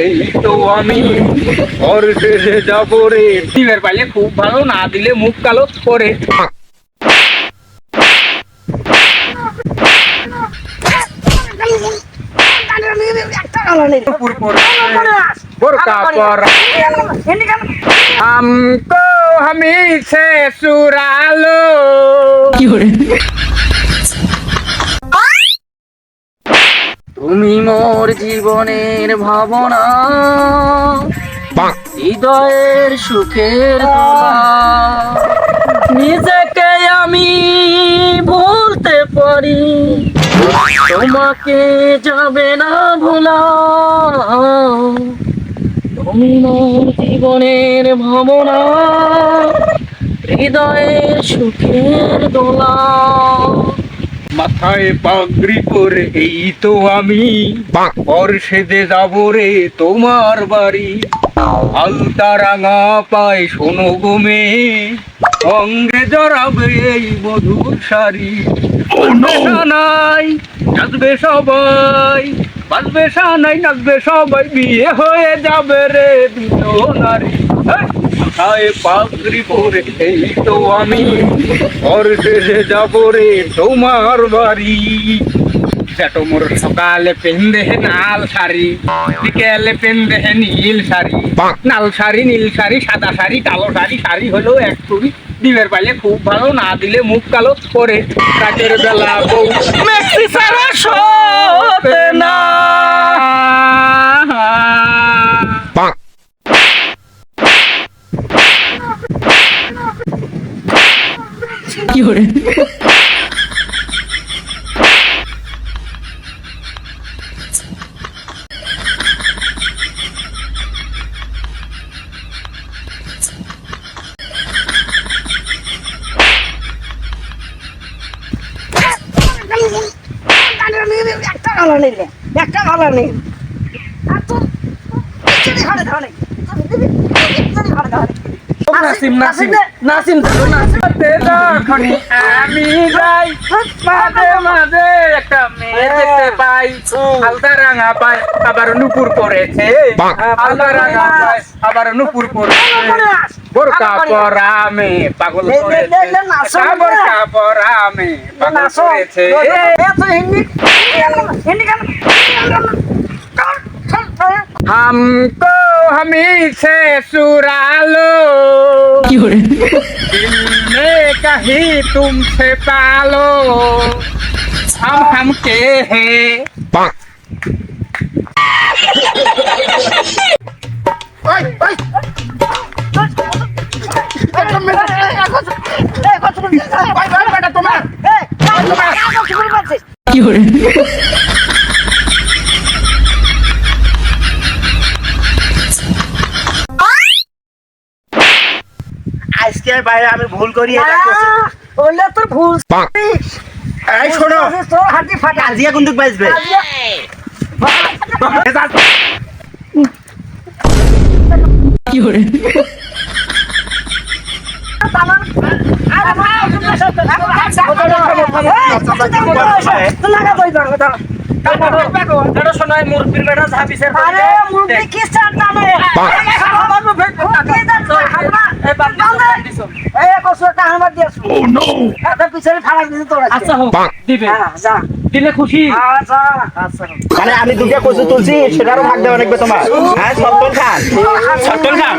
এই তো আমি ঘর শেষে যাবো রে। দিনের পাইলে খুব ভালো, না দিলে মুখ কালো করে। हमको हमी से चुरा लो। তুমি মোর জীবনের ভাবনা, হৃদয়ের সুখের দোলা। নিজেকে আমি বলতে পারি, তোমাকে যাবে না ভোলা। তুমি মোর জীবনের ভাবনা, হৃদয়ের সুখের দোলা। মাথায় পাগড়ি পরে এই তো আমি ঘর সেজে যাবো রে তোমার বাড়ি। আলতা রাঙা পায় শোনো গো মেয়ে, অঙ্গে জড়াবে এই মধুর শাড়ি। নাই নাচবে সবাই, বাজবে সানাই নাচবে সবাই, বিয়ে হয়ে যাবে রে দুটো নারী। মাথায় পাগড়ি পরে এই তো আমি ঘর শেষে যাবো রে তোমার বাড়ি। সেটো মোর সকালে পেন্দে নাল শাড়ি, বিকেলে পেন্দে নীল শাড়ি। নাল শাড়ি, নীল শাড়ি, সাদা শাড়ি, কালো শাড়ি, শাড়ি হলো এক ছবি। দিনের পাইলে খুব ভালো, না দিলে মুখ কালো করে। রাতের বেলা বউ মেক্সি সারা শোতে না। কি করে একটা ভালো নেই। আমি যাই মাঝে মাঝে একটা মেয়ে দেখতে পাই, হালকা রাঙা পাই আবার নুপুর পরেছে। হালকা রাঙা পাই আবার নুপুর পরেছে। বোরকা পরা মেয়ে পাগল করেছে, বোরকা পরা মেয়ে পাগল করেছে। हमको हमी से चुरा लो, दिल में कहीं तुमसे पालो। हम के हैं আজকের বাইরে আমি ভুল করি, এটা করছি। ওইটা তোর ভুল। এই শোনো, তোর হাতি ফাটা। আজিয়া কুন্দুক বাজবে। কি করে দিলে খুশি। মানে আমি দুটো কচু তুলছি, সেটারও ভাগ দেওয়া লাগবে তোমার। হ্যাঁ, সত্তর খান, সত্তর খান।